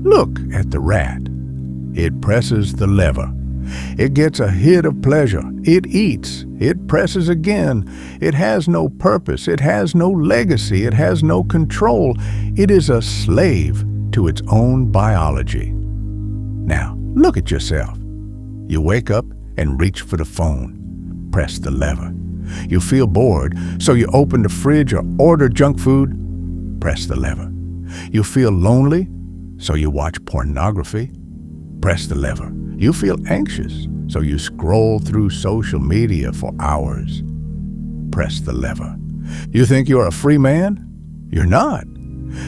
Look at the rat. It presses the lever. It gets a hit of pleasure. It eats. It presses again. It has no purpose. It has no legacy. It has no control. It is a slave to its own biology. Now, look at yourself. You wake up and reach for the phone. Press the lever. You feel bored, so you open the fridge or order junk food. Press the lever. You feel lonely, so you watch pornography. Press the lever. You feel anxious, so you scroll through social media for hours. Press the lever. You think you're a free man? You're not.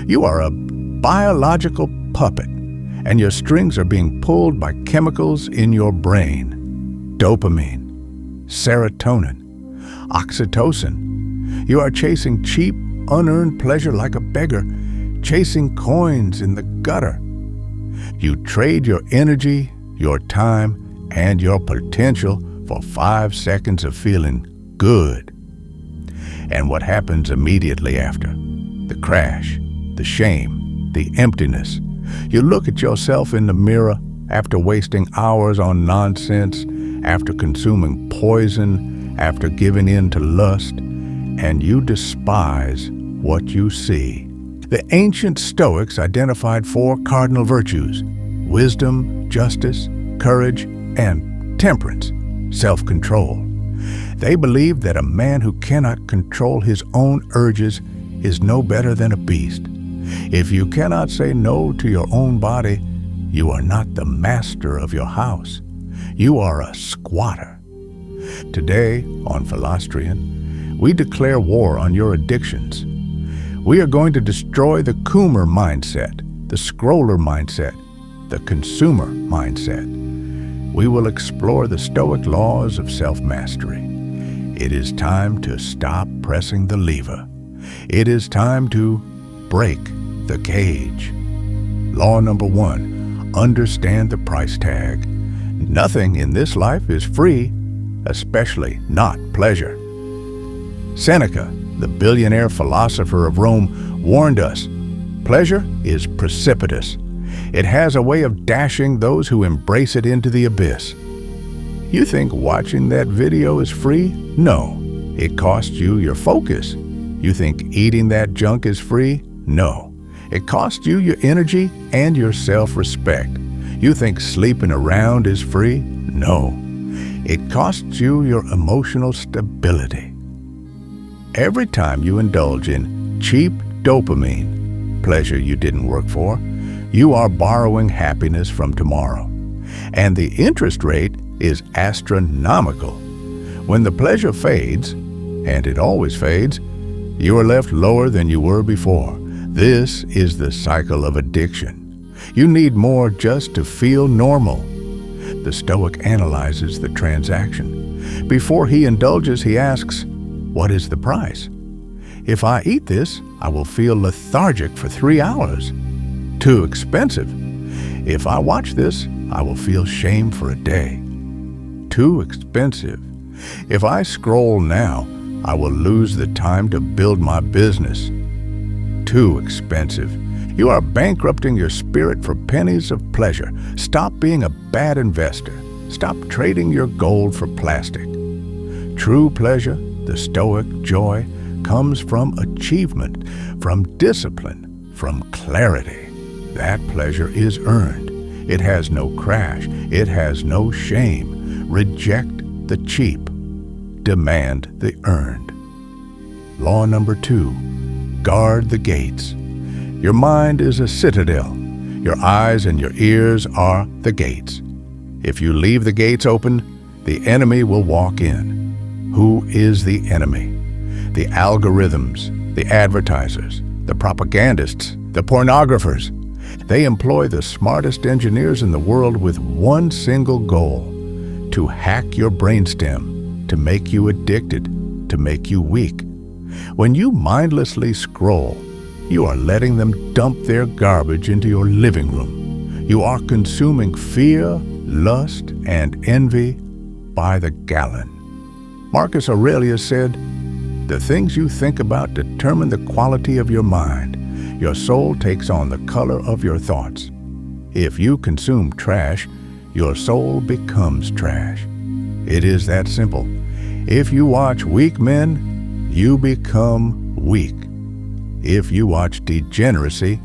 You are a biological puppet, and your strings are being pulled by chemicals in your brain. Dopamine, serotonin, oxytocin. You are chasing cheap, unearned pleasure like a beggar, chasing coins in the gutter. You trade your energy, your time, and your potential for 5 seconds of feeling good. And what happens immediately after? The crash, the shame, the emptiness. You look at yourself in the mirror after wasting hours on nonsense, after consuming poison, after giving in to lust, and you despise what you see. The ancient Stoics identified 4 cardinal virtues: wisdom, justice, courage, and temperance, self-control. They believed that a man who cannot control his own urges is no better than a beast. If you cannot say no to your own body, you are not the master of your house. You are a squatter. Today, on Philostrion, we declare war on your addictions. We are going to destroy the Coomer mindset, the scroller mindset, the consumer mindset. We will explore the Stoic laws of self-mastery. It is time to stop pressing the lever. It is time to break the cage. Law number 1, understand the price tag. Nothing in this life is free, especially not pleasure. Seneca, the billionaire philosopher of Rome, warned us, pleasure is precipitous. It has a way of dashing those who embrace it into the abyss. You think watching that video is free? No, it costs you your focus. You think eating that junk is free? No, it costs you your energy and your self-respect. You think sleeping around is free? No, it costs you your emotional stability. Every time you indulge in cheap dopamine, pleasure you didn't work for, you are borrowing happiness from tomorrow. And the interest rate is astronomical. When the pleasure fades, and it always fades, you are left lower than you were before. This is the cycle of addiction. You need more just to feel normal. The Stoic analyzes the transaction. Before he indulges, he asks, what is the price? If I eat this, I will feel lethargic for 3 hours. Too expensive. If I watch this, I will feel shame for a day. Too expensive. If I scroll now, I will lose the time to build my business. Too expensive. You are bankrupting your spirit for pennies of pleasure. Stop being a bad investor. Stop trading your gold for plastic. True pleasure, the Stoic joy, comes from achievement, from discipline, from clarity. That pleasure is earned. It has no crash. It has no shame. Reject the cheap. Demand the earned. Law number 2, guard the gates. Your mind is a citadel. Your eyes and your ears are the gates. If you leave the gates open, the enemy will walk in. Who is the enemy? The algorithms, the advertisers, the propagandists, the pornographers. They employ the smartest engineers in the world with one single goal: to hack your brainstem, to make you addicted, to make you weak. When you mindlessly scroll, you are letting them dump their garbage into your living room. You are consuming fear, lust, and envy by the gallon. Marcus Aurelius said, "The things you think about determine the quality of your mind. Your soul takes on the color of your thoughts." If you consume trash, your soul becomes trash. It is that simple. If you watch weak men, you become weak. If you watch degeneracy,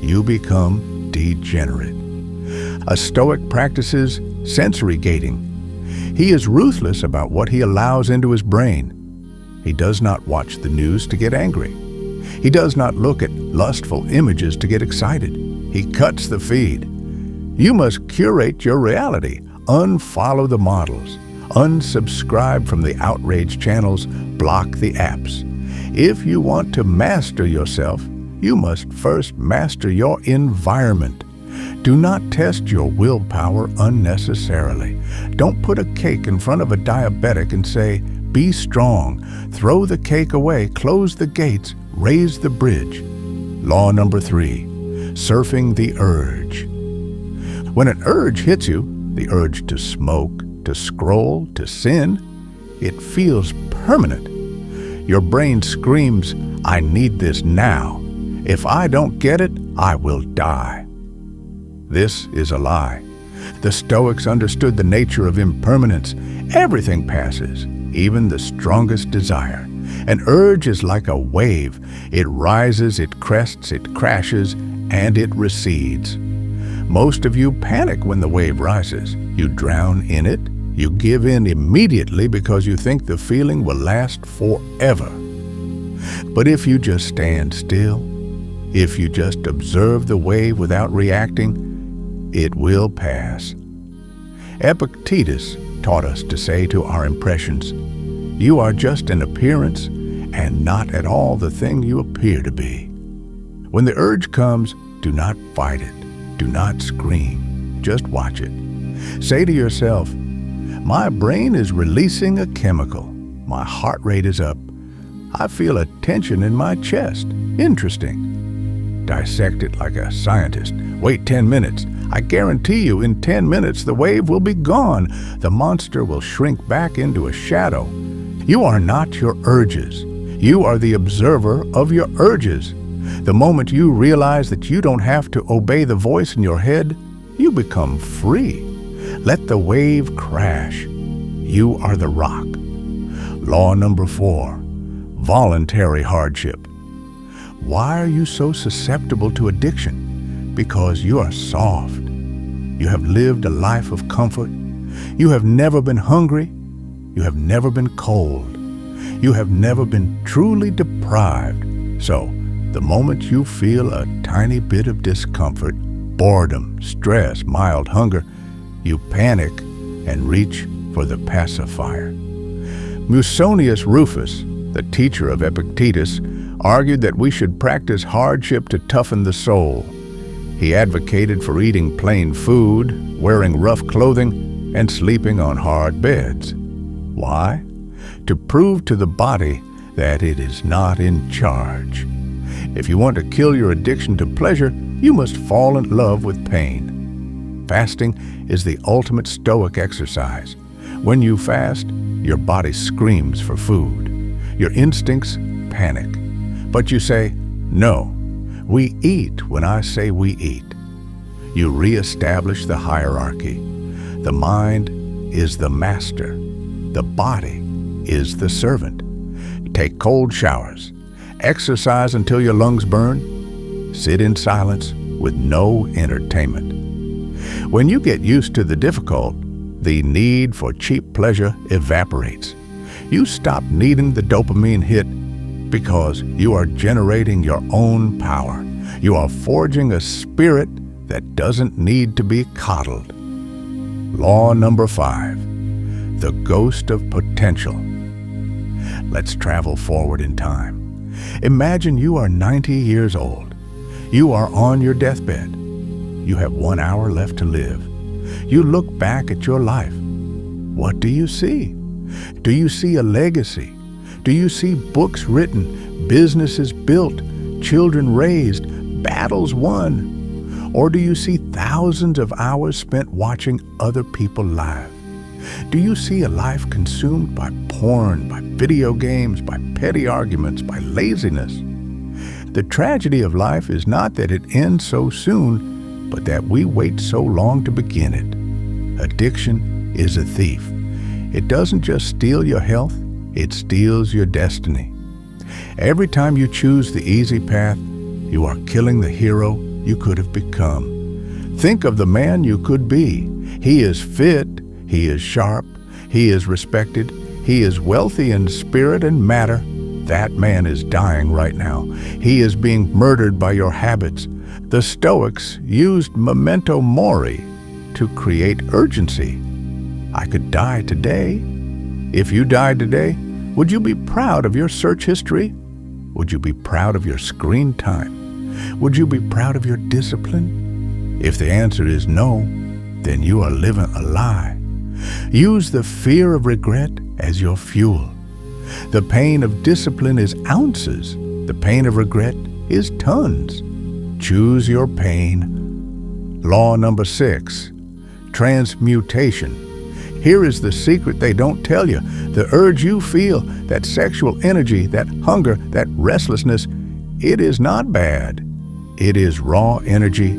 you become degenerate. A Stoic practices sensory gating. He is ruthless about what he allows into his brain. He does not watch the news to get angry. He does not look at lustful images to get excited. He cuts the feed. You must curate your reality. Unfollow the models. Unsubscribe from the outrage channels. Block the apps. If you want to master yourself, you must first master your environment. Do not test your willpower unnecessarily. Don't put a cake in front of a diabetic and say, "Be strong." Throw the cake away, close the gates, raise the bridge. Law number 3, surfing the urge. When an urge hits you, the urge to smoke, to scroll, to sin, it feels permanent. Your brain screams, "I need this now. If I don't get it, I will die." This is a lie. The Stoics understood the nature of impermanence. Everything passes, even the strongest desire. An urge is like a wave. It rises, it crests, it crashes, and it recedes. Most of you panic when the wave rises. You drown in it. You give in immediately because you think the feeling will last forever. But if you just stand still, if you just observe the wave without reacting, it will pass. Epictetus taught us to say to our impressions, "You are just an appearance and not at all the thing you appear to be." When the urge comes, do not fight it. Do not scream. Just watch it. Say to yourself, "My brain is releasing a chemical. My heart rate is up. I feel a tension in my chest. Interesting." Dissect it like a scientist. Wait 10 minutes. I guarantee you in 10 minutes the wave will be gone. The monster will shrink back into a shadow. You are not your urges. You are the observer of your urges. The moment you realize that you don't have to obey the voice in your head, you become free. Let the wave crash. You are the rock. Law number 4, voluntary hardship. Why are you so susceptible to addiction? Because you are soft. You have lived a life of comfort. You have never been hungry. You have never been cold. You have never been truly deprived. So, the moment you feel a tiny bit of discomfort, boredom, stress, mild hunger, you panic and reach for the pacifier. Musonius Rufus, the teacher of Epictetus, argued that we should practice hardship to toughen the soul. He advocated for eating plain food, wearing rough clothing, and sleeping on hard beds. Why? To prove to the body that it is not in charge. If you want to kill your addiction to pleasure, you must fall in love with pain. Fasting is the ultimate Stoic exercise. When you fast, your body screams for food. Your instincts panic. But you say, "No, we eat when I say we eat." You reestablish the hierarchy. The mind is the master. The body is the servant. Take cold showers. Exercise until your lungs burn. Sit in silence with no entertainment. When you get used to the difficult, the need for cheap pleasure evaporates. You stop needing the dopamine hit because you are generating your own power. You are forging a spirit that doesn't need to be coddled. Law number 5, the ghost of potential. Let's travel forward in time. Imagine you are 90 years old. You are on your deathbed. You have 1 hour left to live. You look back at your life. What do you see? Do you see a legacy? Do you see books written, businesses built, children raised, battles won? Or do you see thousands of hours spent watching other people live? Do you see a life consumed by porn, by video games, by petty arguments, by laziness? The tragedy of life is not that it ends so soon, but that we wait so long to begin it. Addiction is a thief. It doesn't just steal your health, it steals your destiny. Every time you choose the easy path, you are killing the hero you could have become. Think of the man you could be. He is fit, he is sharp, he is respected, he is wealthy in spirit and matter. That man is dying right now. He is being murdered by your habits. The Stoics used memento mori to create urgency. I could die today. If you died today, would you be proud of your search history? Would you be proud of your screen time? Would you be proud of your discipline? If the answer is no, then you are living a lie. Use the fear of regret as your fuel. The pain of discipline is ounces. The pain of regret is tons. Choose your pain. Law number 6, transmutation. Here is the secret they don't tell you. The urge you feel, that sexual energy, that hunger, that restlessness, it is not bad. It is raw energy.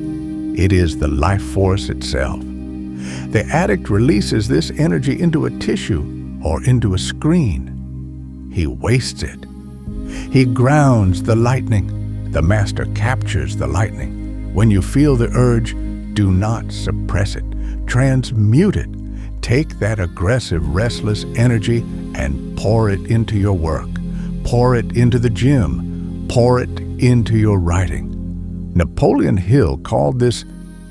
It is the life force itself. The addict releases this energy into a tissue or into a screen. He wastes it. He grounds the lightning. The master captures the lightning. When you feel the urge, do not suppress it. Transmute it. Take that aggressive, restless energy and pour it into your work. Pour it into the gym. Pour it into your writing. Napoleon Hill called this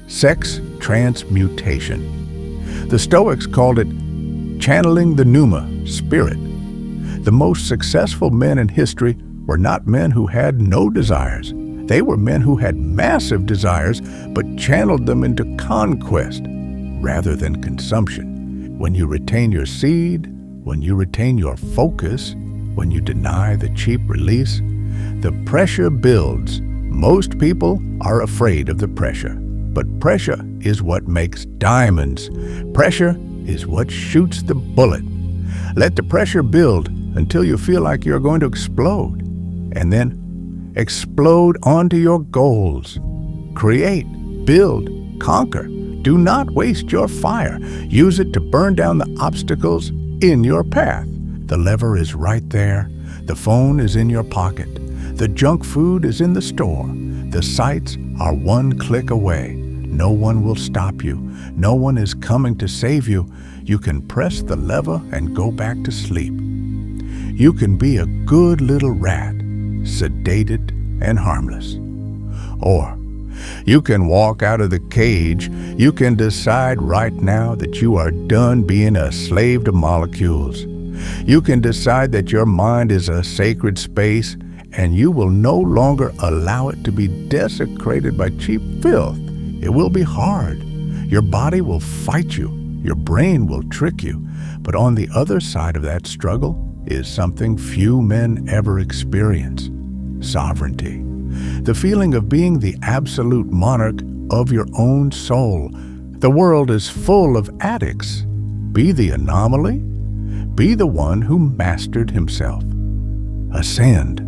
sex transmutation. The Stoics called it channeling the pneuma, spirit. The most successful men in history were not men who had no desires. They were men who had massive desires, but channeled them into conquest rather than consumption. When you retain your seed, when you retain your focus, when you deny the cheap release, the pressure builds. Most people are afraid of the pressure, but pressure is what makes diamonds. Pressure is what shoots the bullet. Let the pressure build until you feel like you're going to explode, and then explode onto your goals. Create, build, conquer. Do not waste your fire. Use it to burn down the obstacles in your path. The lever is right there. The phone is in your pocket. The junk food is in the store. The sights are one click away. No one will stop you. No one is coming to save you. You can press the lever and go back to sleep. You can be a good little rat, sedated and harmless. Or you can walk out of the cage. You can decide right now that you are done being a slave to molecules. You can decide that your mind is a sacred space and you will no longer allow it to be desecrated by cheap filth. It will be hard. Your body will fight you. Your brain will trick you. But on the other side of that struggle is something few men ever experience: sovereignty. The feeling of being the absolute monarch of your own soul. The world is full of addicts. Be the anomaly. Be the one who mastered himself. Ascend.